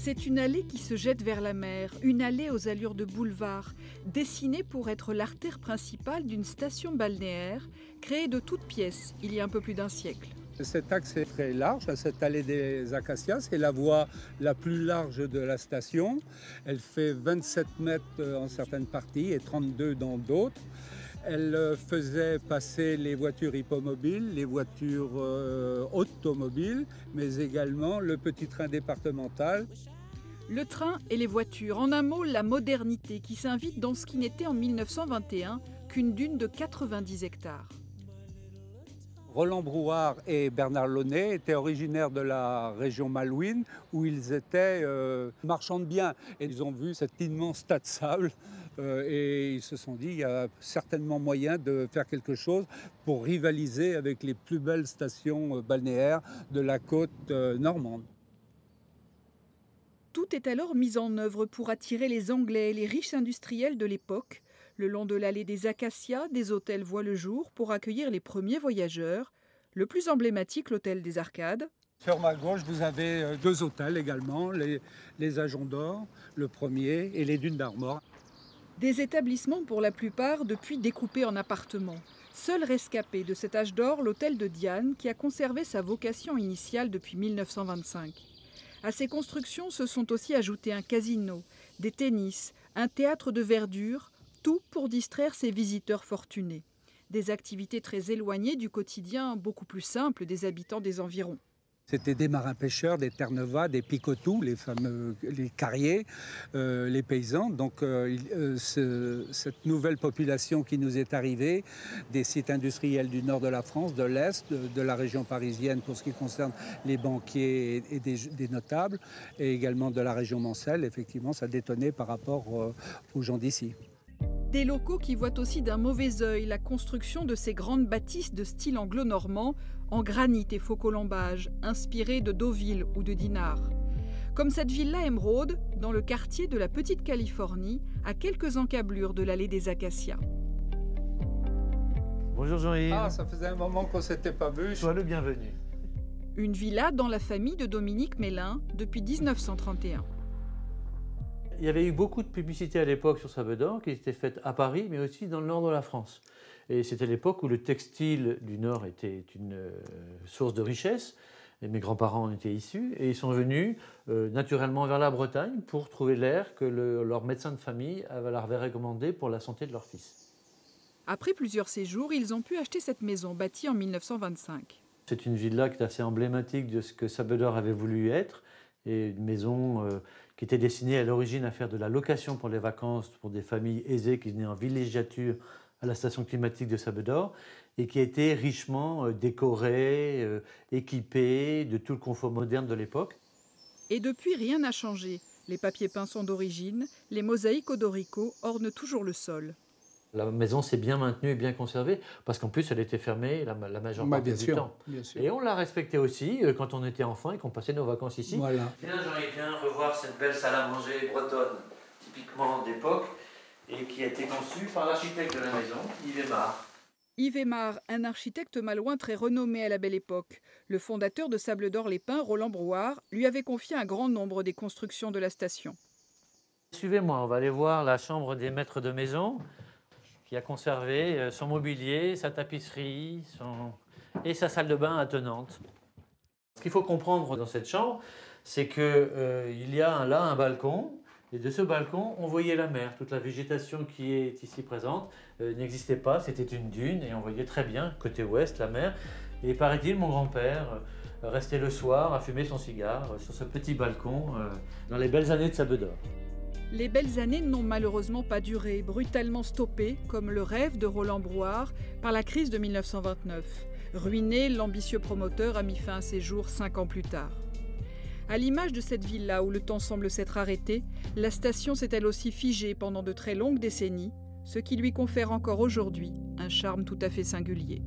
C'est une allée qui se jette vers la mer, une allée aux allures de boulevard, dessinée pour être l'artère principale d'une station balnéaire, créée de toutes pièces il y a un peu plus d'un siècle. Cet axe est très large, cette allée des Acacias, c'est la voie la plus large de la station. Elle fait 27 mètres en certaines parties et 32 dans d'autres. Elle faisait passer les voitures hippomobiles, les voitures automobiles, mais également le petit train départemental. Le train et les voitures, en un mot, la modernité qui s'invite dans ce qui n'était en 1921 qu'une dune de 90 hectares. Roland Brouard et Bernard Launay étaient originaires de la région malouine où ils étaient marchands de biens. Et ils ont vu cet immense tas de sable et ils se sont dit qu'il y a certainement moyen de faire quelque chose pour rivaliser avec les plus belles stations balnéaires de la côte normande. Tout est alors mis en œuvre pour attirer les Anglais et les riches industriels de l'époque. Le long de l'allée des Acacias, des hôtels voient le jour pour accueillir les premiers voyageurs. Le plus emblématique, l'hôtel des Arcades. Sur ma gauche, vous avez deux hôtels également, les Ajoncs d'Or, le premier, et les Dunes d'Armor. Des établissements pour la plupart depuis découpés en appartements. Seul rescapé de cet âge d'or, l'hôtel de Diane, qui a conservé sa vocation initiale depuis 1925. À ces constructions se sont aussi ajoutés un casino, des tennis, un théâtre de verdure, tout pour distraire ces visiteurs fortunés. Des activités très éloignées du quotidien, beaucoup plus simples des habitants des environs. C'était des marins-pêcheurs, des Terre-Neuvois, des Picotous, les carriers, les paysans. Donc cette nouvelle population qui nous est arrivée, des sites industriels du nord de la France, de l'Est, de la région parisienne pour ce qui concerne les banquiers et des notables, et également de la région mancelle, effectivement, ça détonnait par rapport aux gens d'ici. Des locaux qui voient aussi d'un mauvais œil la construction de ces grandes bâtisses de style anglo-normand en granit et faux colombage, inspirées de Deauville ou de Dinard. Comme cette villa émeraude, dans le quartier de la Petite Californie, à quelques encablures de l'allée des Acacias. Bonjour Jean-Yves. Ah, ça faisait un moment qu'on ne s'était pas vu. Sois le bienvenu. Une villa dans la famille de Dominique Mélin depuis 1931. Il y avait eu beaucoup de publicité à l'époque sur Sable d'Or qui étaient faites à Paris, mais aussi dans le nord de la France. Et c'était l'époque où le textile du nord était une source de richesse. Et mes grands-parents en étaient issus et ils sont venus naturellement vers la Bretagne pour trouver l'air que leur médecin de famille leur avait recommandé pour la santé de leur fils. Après plusieurs séjours, ils ont pu acheter cette maison bâtie en 1925. C'est une villa qui est assez emblématique de ce que Sable d'Or avait voulu être. Et une maison qui était destinée à l'origine à faire de la location pour les vacances pour des familles aisées qui venaient en villégiature à la station climatique de Sable d'Or et qui a été richement décorée, équipée de tout le confort moderne de l'époque. Et depuis, rien n'a changé. Les papiers peints sont d'origine, les mosaïques odorico ornent toujours le sol. La maison s'est bien maintenue et bien conservée parce qu'en plus elle était fermée la majeure partie du temps. Bien sûr. Et on la respectait aussi quand on était enfant et qu'on passait nos vacances ici. Voilà. Bien, j'aurais bien revoir cette belle salle à manger bretonne, typiquement d'époque, et qui a été conçue par l'architecte de la maison, Yves Aymar. Yves Aymar, un architecte malouin très renommé à la Belle Époque. Le fondateur de Sable d'Or les Pins, Roland Brouard, lui avait confié un grand nombre des constructions de la station. Suivez-moi, on va aller voir la chambre des maîtres de maison, qui a conservé son mobilier, sa tapisserie et sa salle de bain attenante. Ce qu'il faut comprendre dans cette chambre, c'est qu'il y a là un balcon, et de ce balcon, on voyait la mer. Toute la végétation qui est ici présente n'existait pas, c'était une dune, et on voyait très bien, côté ouest, la mer. Et paraît-il, mon grand-père restait le soir à fumer son cigare sur ce petit balcon dans les belles années de Sable d'Or. Les belles années n'ont malheureusement pas duré, brutalement stoppées, comme le rêve de Roland Brouard, par la crise de 1929. Ruiné, l'ambitieux promoteur a mis fin à ses jours 5 ans plus tard. À l'image de cette villa où le temps semble s'être arrêté, la station s'est elle aussi figée pendant de très longues décennies, ce qui lui confère encore aujourd'hui un charme tout à fait singulier.